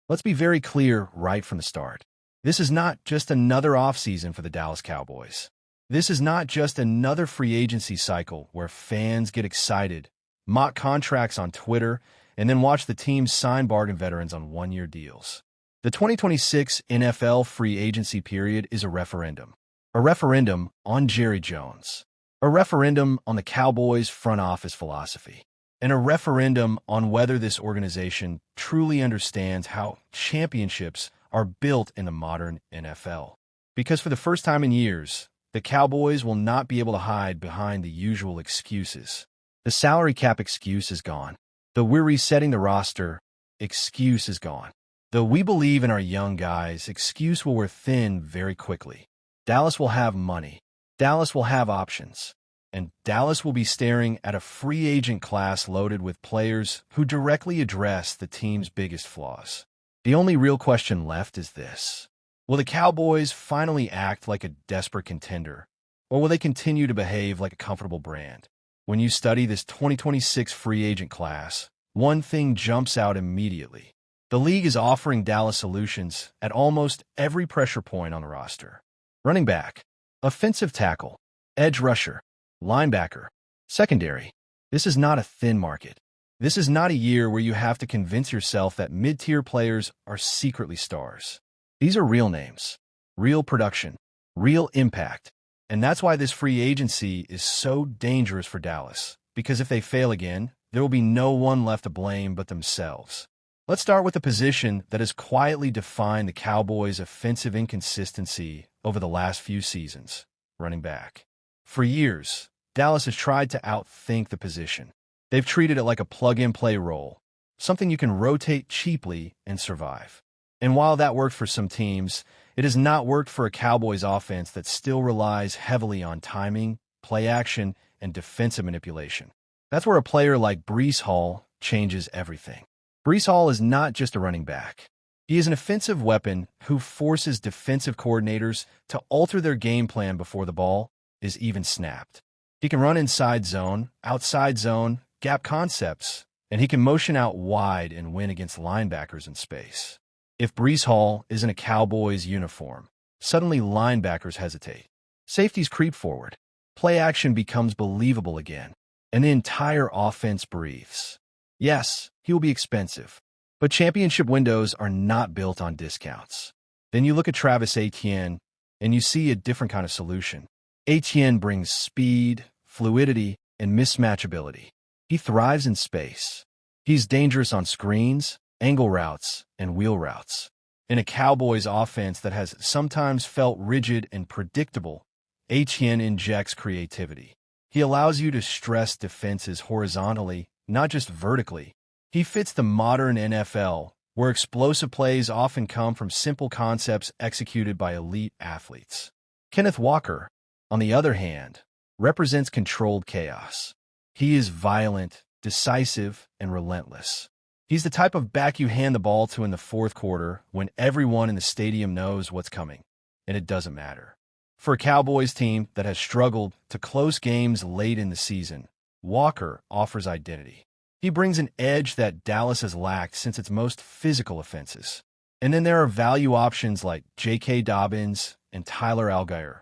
Let's be very clear right from the start. This is not just another offseason for the Dallas Cowboys. This is not just another free agency cycle where fans get excited, mock contracts on Twitter, and then watch the teams sign bargain veterans on one-year deals. The 2026 NFL free agency period is a referendum. A referendum on Jerry Jones. A referendum on the Cowboys' front office philosophy. And a referendum on whether this organization truly understands how championships are built in the modern NFL. Because for the first time in years, the Cowboys will not be able to hide behind the usual excuses. The salary cap excuse is gone. The "we're resetting the roster" excuse is gone. The "we believe in our young guys" excuse will wear thin very quickly. Dallas will have money. Dallas will have options. And Dallas will be staring at a free agent class loaded with players who directly address the team's biggest flaws. The only real question left is this. Will the Cowboys finally act like a desperate contender, or will they continue to behave like a comfortable brand? When you study this 2026 free agent class, one thing jumps out immediately. The league is offering Dallas solutions at almost every pressure point on the roster. Running back, offensive tackle, edge rusher, linebacker, secondary. This is not a thin market. This is not a year where you have to convince yourself that mid-tier players are secretly stars. These are real names, real production, real impact. And that's why this free agency is so dangerous for Dallas, because if they fail again, there will be no one left to blame but themselves. Let's start with a position that has quietly defined the Cowboys' offensive inconsistency over the last few seasons, running back. For years, Dallas has tried to outthink the position. They've treated it like a plug-and-play role, something you can rotate cheaply and survive. And while that worked for some teams, it has not worked for a Cowboys offense that still relies heavily on timing, play action, and defensive manipulation. That's where a player like Breece Hall changes everything. Breece Hall is not just a running back. He is an offensive weapon who forces defensive coordinators to alter their game plan before the ball is even snapped. He can run inside zone, outside zone, gap concepts, and he can motion out wide and win against linebackers in space. If Breece Hall is in a Cowboys uniform, suddenly linebackers hesitate. Safeties creep forward. Play action becomes believable again, and the entire offense breathes. Yes, he will be expensive, but championship windows are not built on discounts. Then you look at Travis Etienne, and you see a different kind of solution. Etienne brings speed, fluidity, and mismatchability. He thrives in space. He's dangerous on screens, angle routes, and wheel routes. In a Cowboys offense that has sometimes felt rigid and predictable, Etienne injects creativity. He allows you to stress defenses horizontally, not just vertically. He fits the modern NFL, where explosive plays often come from simple concepts executed by elite athletes. Kenneth Walker, on the other hand, represents controlled chaos. He is violent, decisive, and relentless. He's the type of back you hand the ball to in the fourth quarter when everyone in the stadium knows what's coming, and it doesn't matter. For a Cowboys team that has struggled to close games late in the season, Walker offers identity. He brings an edge that Dallas has lacked since its most physical offenses. And then there are value options like J.K. Dobbins and Tyler Allgeier,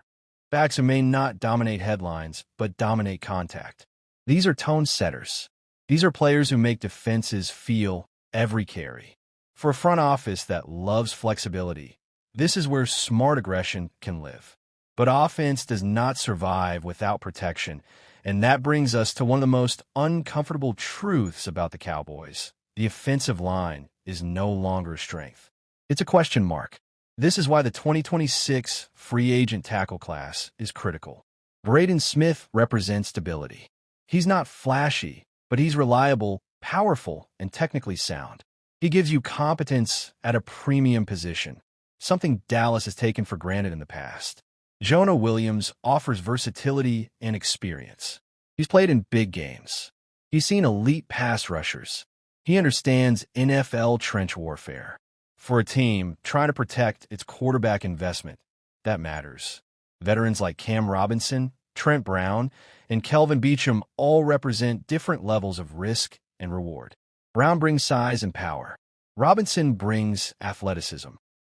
backs who may not dominate headlines, but dominate contact. These are tone setters. These are players who make defenses feel every carry. For a front office that loves flexibility, this is where smart aggression can live. But offense does not survive without protection, and that brings us to one of the most uncomfortable truths about the Cowboys. The offensive line is no longer a strength. It's a question mark. This is why the 2026 free agent tackle class is critical. Braden Smith represents stability. He's not flashy, but he's reliable, powerful, and technically sound. He gives you competence at a premium position, something Dallas has taken for granted in the past. Jonah Williams offers versatility and experience. He's played in big games. He's seen elite pass rushers. He understands NFL trench warfare. For a team trying to protect its quarterback investment, that matters. Veterans like Cam Robinson, Trent Brown, and Kelvin Beachum all represent different levels of risk and reward. Brown brings size and power. Robinson brings athleticism.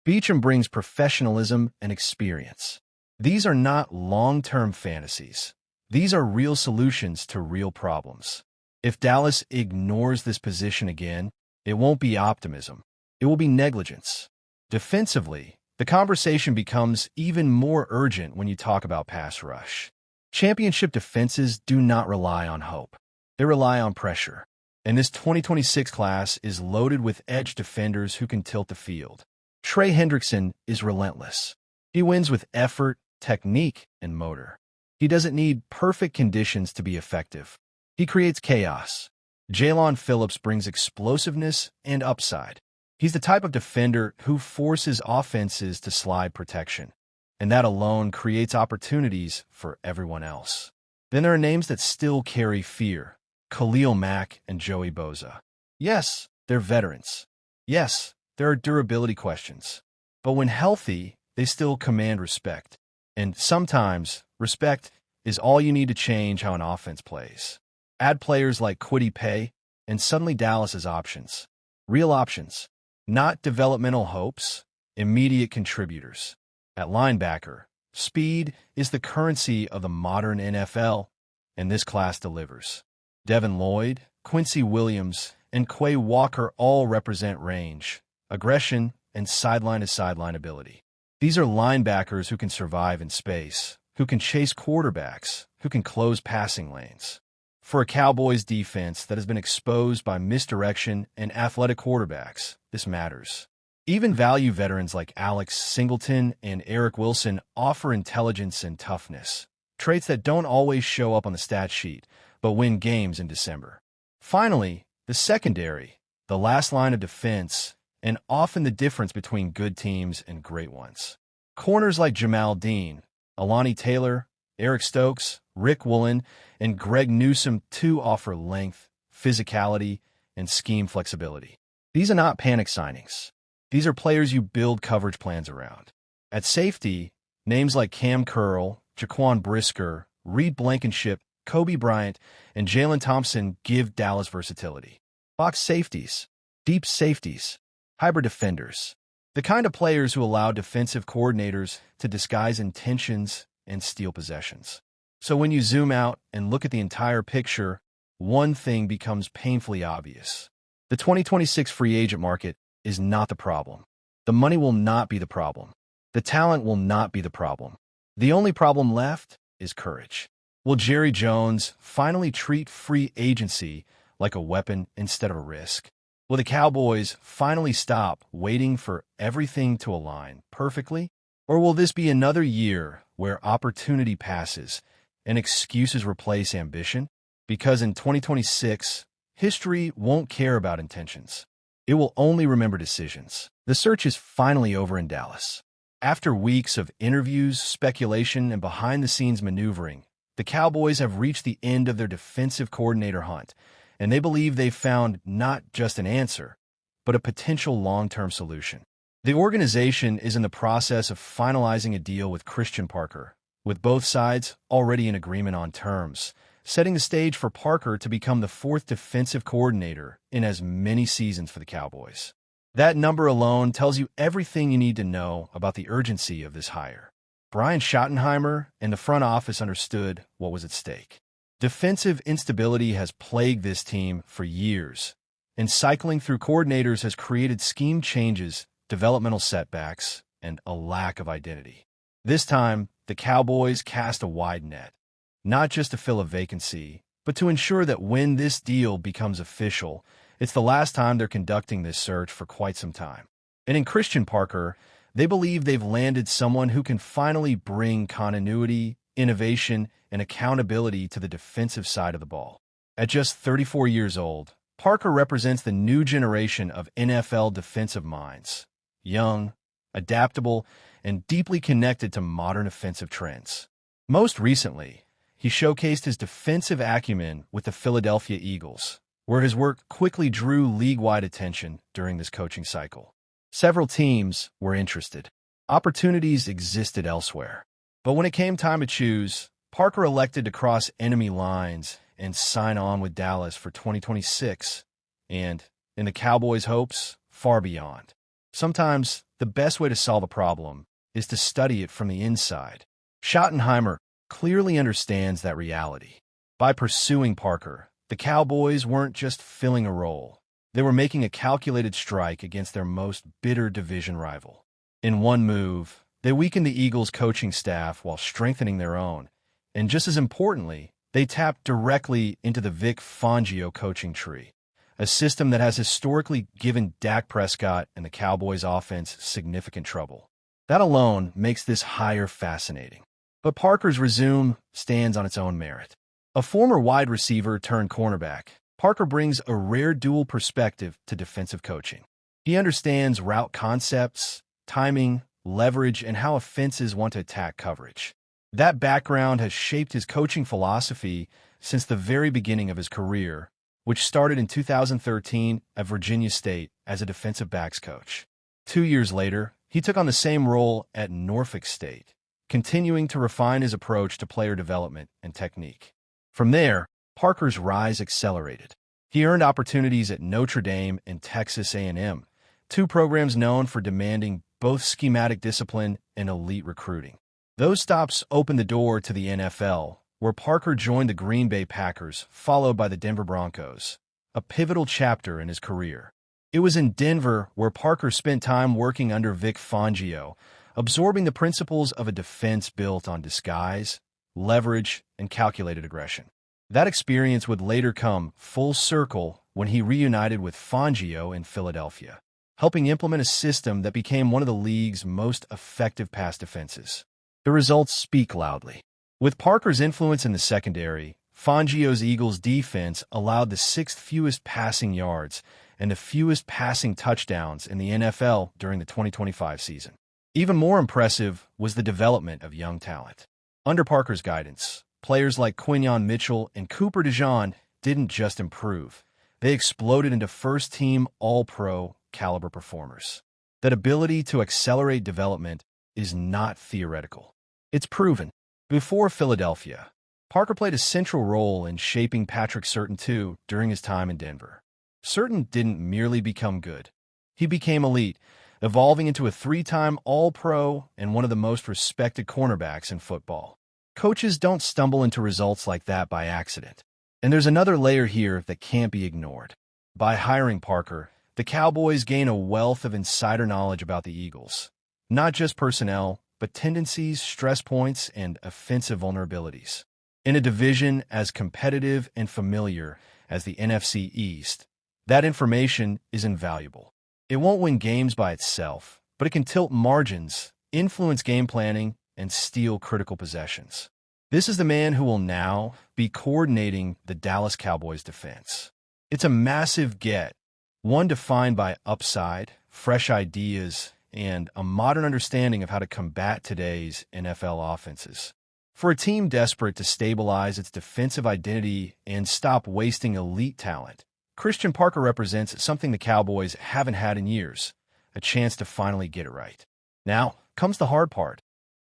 Beachum brings professionalism and experience. These are not long-term fantasies. These are real solutions to real problems. If Dallas ignores this position again, it won't be optimism. It will be negligence. Defensively, the conversation becomes even more urgent when you talk about pass rush. Championship defenses do not rely on hope. They rely on pressure. And this 2026 class is loaded with edge defenders who can tilt the field. Trey Hendrickson is relentless. He wins with effort, technique, and motor. He doesn't need perfect conditions to be effective. He creates chaos. Jalen Phillips brings explosiveness and upside. He's the type of defender who forces offenses to slide protection, and that alone creates opportunities for everyone else. Then there are names that still carry fear: Khalil Mack and Joey Bosa. Yes, they're veterans. Yes, there are durability questions. But when healthy, they still command respect. And sometimes, respect is all you need to change how an offense plays. Add players like Kwity Paye, and suddenly Dallas has options. Real options. Not developmental hopes, immediate contributors. At linebacker, speed is the currency of the modern NFL, and this class delivers. Devin Lloyd, Quincy Williams, and Quay Walker all represent range, aggression, and sideline-to-sideline ability. These are linebackers who can survive in space, who can chase quarterbacks, who can close passing lanes. For a Cowboys defense that has been exposed by misdirection and athletic quarterbacks, this matters. Even value veterans like Alex Singleton and Eric Wilson offer intelligence and toughness, traits that don't always show up on the stat sheet, but win games in December. Finally, the secondary, the last line of defense, and often the difference between good teams and great ones. Corners like Jamal Dean, Alani Taylor, Eric Stokes, Rick Woolen, and Greg Newsome too offer length, physicality, and scheme flexibility. These are not panic signings. These are players you build coverage plans around. At safety, names like Cam Curl, Jaquan Brisker, Reed Blankenship, Kobe Bryant, and Jalen Thompson give Dallas versatility. Box safeties, deep safeties, hybrid defenders, the kind of players who allow defensive coordinators to disguise intentions and steal possessions. So when you zoom out and look at the entire picture, one thing becomes painfully obvious. The 2026 free agent market is not the problem. The money will not be the problem. The talent will not be the problem. The only problem left is courage. Will Jerry Jones finally treat free agency like a weapon instead of a risk? Will the Cowboys finally stop waiting for everything to align perfectly? Or will this be another year where opportunity passes and excuses replace ambition? Because in 2026, history won't care about intentions. It will only remember decisions. The search is finally over in Dallas. After weeks of interviews, speculation, and behind-the-scenes maneuvering, the Cowboys have reached the end of their defensive coordinator hunt, and they believe they've found not just an answer, but a potential long-term solution. The organization is in the process of finalizing a deal with Christian Parker, with both sides already in agreement on terms, setting the stage for Parker to become the fourth defensive coordinator in as many seasons for the Cowboys. That number alone tells you everything you need to know about the urgency of this hire. Brian Schottenheimer and the front office understood what was at stake. Defensive instability has plagued this team for years, and cycling through coordinators has created scheme changes, developmental setbacks, and a lack of identity. This time, the Cowboys cast a wide net, not just to fill a vacancy, but to ensure that when this deal becomes official, it's the last time they're conducting this search for quite some time. And in Christian Parker, they believe they've landed someone who can finally bring continuity, innovation, and accountability to the defensive side of the ball. At just 34 years old, Parker represents the new generation of NFL defensive minds, young, adaptable, and deeply connected to modern offensive trends. Most recently, he showcased his defensive acumen with the Philadelphia Eagles, where his work quickly drew league-wide attention during this coaching cycle. Several teams were interested. Opportunities existed elsewhere. But when it came time to choose, Parker elected to cross enemy lines and sign on with Dallas for 2026, and, in the Cowboys' hopes, far beyond. Sometimes, the best way to solve a problem is to study it from the inside. Schottenheimer clearly understands that reality. By pursuing Parker, the Cowboys weren't just filling a role. They were making a calculated strike against their most bitter division rival. In one move, they weakened the Eagles' coaching staff while strengthening their own. And just as importantly, they tapped directly into the Vic Fangio coaching tree, a system that has historically given Dak Prescott and the Cowboys' offense significant trouble. That alone makes this hire fascinating. But Parker's resume stands on its own merit. A former wide receiver turned cornerback, Parker brings a rare dual perspective to defensive coaching. He understands route concepts, timing, leverage, and how offenses want to attack coverage. That background has shaped his coaching philosophy since the very beginning of his career, which started in 2013 at Virginia State as a defensive backs coach. 2 years later, he took on the same role at Norfolk State, continuing to refine his approach to player development and technique. From there, Parker's rise accelerated. He earned opportunities at Notre Dame and Texas A&M, two programs known for demanding both schematic discipline and elite recruiting. Those stops opened the door to the NFL, where Parker joined the Green Bay Packers, followed by the Denver Broncos, a pivotal chapter in his career. It was in Denver where Parker spent time working under Vic Fangio, absorbing the principles of a defense built on disguise, leverage, and calculated aggression. That experience would later come full circle when he reunited with Fangio in Philadelphia, helping implement a system that became one of the league's most effective pass defenses. The results speak loudly. With Parker's influence in the secondary, Fangio's Eagles defense allowed the sixth fewest passing yards and the fewest passing touchdowns in the NFL during the 2025 season. Even more impressive was the development of young talent. Under Parker's guidance, players like Quinyon Mitchell and Cooper DeJean didn't just improve. They exploded into first-team All-Pro caliber performers. That ability to accelerate development is not theoretical. It's proven. Before Philadelphia, Parker played a central role in shaping Patrick Surtain II during his time in Denver. Surtain didn't merely become good. He became elite, evolving into a 3-time All-Pro and one of the most respected cornerbacks in football. Coaches don't stumble into results like that by accident. And there's another layer here that can't be ignored. By hiring Parker, the Cowboys gain a wealth of insider knowledge about the Eagles. Not just personnel, but tendencies, stress points, and offensive vulnerabilities. In a division as competitive and familiar as the NFC East, that information is invaluable. It won't win games by itself, but it can tilt margins, influence game planning, and steal critical possessions. This is the man who will now be coordinating the Dallas Cowboys defense. It's a massive get, one defined by upside, fresh ideas, and a modern understanding of how to combat today's NFL offenses. For a team desperate to stabilize its defensive identity and stop wasting elite talent, Christian Parker represents something the Cowboys haven't had in years, a chance to finally get it right. Now comes the hard part,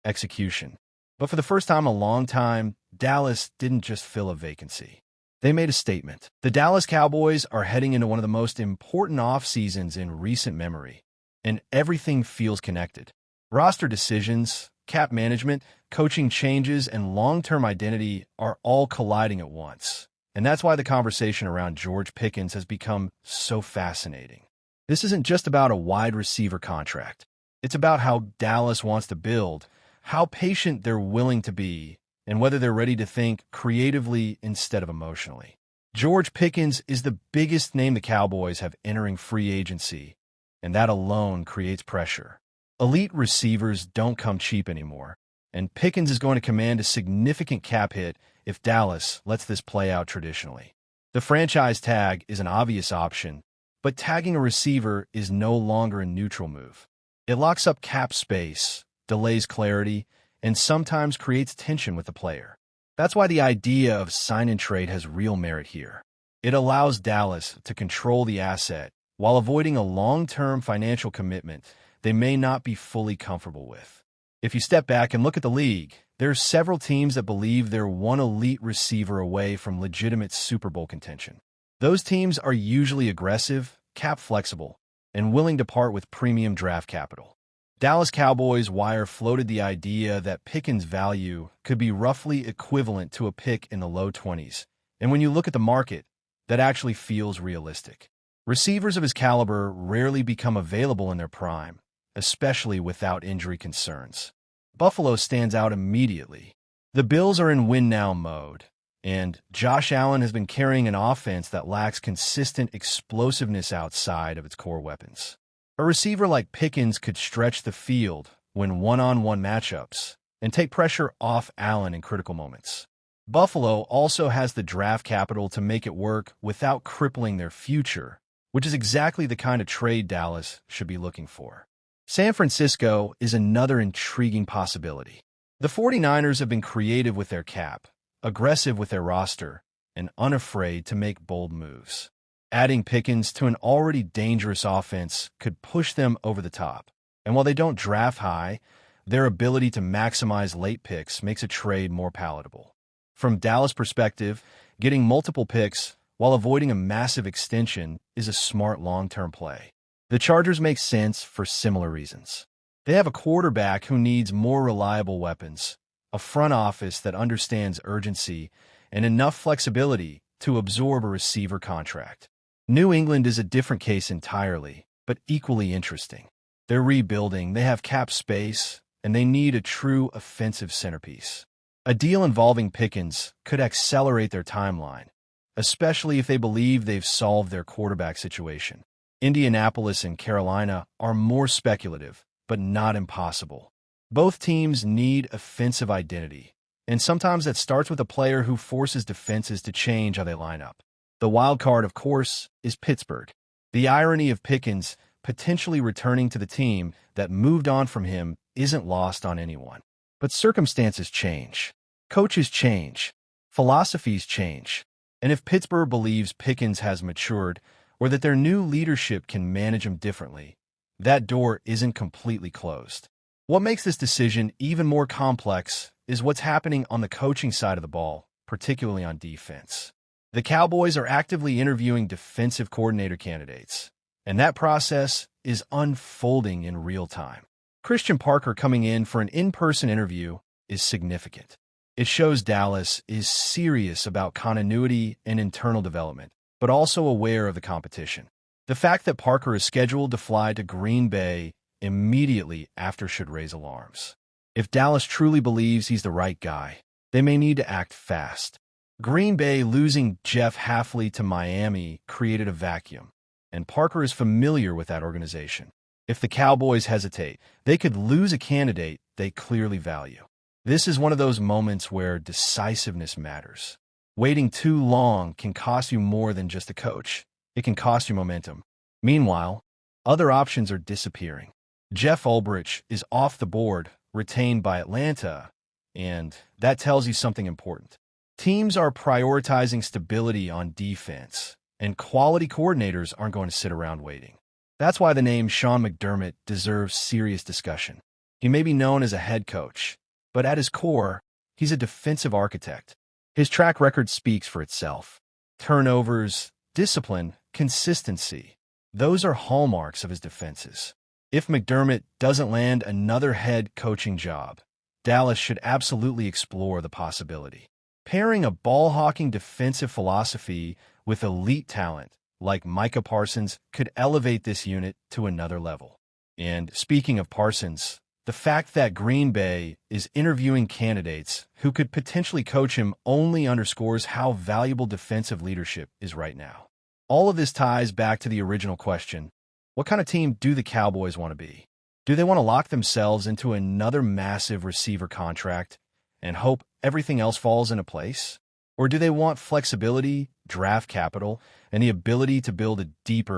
execution. But for the first time in a long time, Dallas didn't just fill a vacancy. They made a statement. The Dallas Cowboys are heading into one of the most important off-seasons in recent memory, and everything feels connected. Roster decisions, cap management, coaching changes, and long-term identity are all colliding at once. And that's why the conversation around George Pickens has become so fascinating. This isn't just about a wide receiver contract. It's about how Dallas wants to build, how patient they're willing to be, and whether they're ready to think creatively instead of emotionally. George Pickens is the biggest name the Cowboys have entering free agency, and that alone creates pressure. Elite receivers don't come cheap anymore, and Pickens is going to command a significant cap hit if Dallas lets this play out traditionally. The franchise tag is an obvious option, but tagging a receiver is no longer a neutral move. It locks up cap space, delays clarity, and sometimes creates tension with the player. That's why the idea of sign and trade has real merit here. It allows Dallas to control the asset while avoiding a long-term financial commitment they may not be fully comfortable with. If you step back and look at the league, there are several teams that believe they're one elite receiver away from legitimate Super Bowl contention. Those teams are usually aggressive, cap flexible, and willing to part with premium draft capital. Dallas Cowboys wire floated the idea that Pickens' value could be roughly equivalent to a pick in the low 20s, and when you look at the market, that actually feels realistic. Receivers of his caliber rarely become available in their prime, especially without injury concerns. Buffalo stands out immediately. The Bills are in win-now mode, and Josh Allen has been carrying an offense that lacks consistent explosiveness outside of its core weapons. A receiver like Pickens could stretch the field when one-on-one matchups and take pressure off Allen in critical moments. Buffalo also has the draft capital to make it work without crippling their future, which is exactly the kind of trade Dallas should be looking for. San Francisco is another intriguing possibility. The 49ers have been creative with their cap, aggressive with their roster, and unafraid to make bold moves. Adding Pickens to an already dangerous offense could push them over the top. And while they don't draft high, their ability to maximize late picks makes a trade more palatable. From Dallas' perspective, getting multiple picks while avoiding a massive extension is a smart long-term play. The Chargers make sense for similar reasons. They have a quarterback who needs more reliable weapons, a front office that understands urgency, and enough flexibility to absorb a receiver contract. New England is a different case entirely, but equally interesting. They're rebuilding, they have cap space, and they need a true offensive centerpiece. A deal involving Pickens could accelerate their timeline, especially if they believe they've solved their quarterback situation. Indianapolis and Carolina are more speculative, but not impossible. Both teams need offensive identity, and sometimes that starts with a player who forces defenses to change how they line up. The wild card, of course, is Pittsburgh. The irony of Pickens potentially returning to the team that moved on from him isn't lost on anyone. But circumstances change. Coaches change. Philosophies change. And if Pittsburgh believes Pickens has matured or that their new leadership can manage him differently, that door isn't completely closed. What makes this decision even more complex is what's happening on the coaching side of the ball, particularly on defense. The Cowboys are actively interviewing defensive coordinator candidates, and that process is unfolding in real time. Christian Parker coming in for an in-person interview is significant. It shows Dallas is serious about continuity and internal development, but also aware of the competition. The fact that Parker is scheduled to fly to Green Bay immediately after should raise alarms. If Dallas truly believes he's the right guy, they may need to act fast. Green Bay losing Jeff Hafley to Miami created a vacuum, and Parker is familiar with that organization. If the Cowboys hesitate, they could lose a candidate they clearly value. This is one of those moments where decisiveness matters. Waiting too long can cost you more than just a coach. It can cost you momentum. Meanwhile, other options are disappearing. Jeff Ulbrich is off the board, retained by Atlanta, and that tells you something important. Teams are prioritizing stability on defense, and quality coordinators aren't going to sit around waiting. That's why the name Sean McDermott deserves serious discussion. He may be known as a head coach, but at his core, he's a defensive architect. His track record speaks for itself. Turnovers, discipline, consistency. Those are hallmarks of his defenses. If McDermott doesn't land another head coaching job, Dallas should absolutely explore the possibility. Pairing a ball-hawking defensive philosophy with elite talent like Micah Parsons could elevate this unit to another level. And speaking of Parsons, the fact that Green Bay is interviewing candidates who could potentially coach him only underscores how valuable defensive leadership is right now. All of this ties back to the original question: what kind of team do the Cowboys want to be? Do they want to lock themselves into another massive receiver contract and hope everything else falls into place? Or do they want flexibility, draft capital, and the ability to build a deeper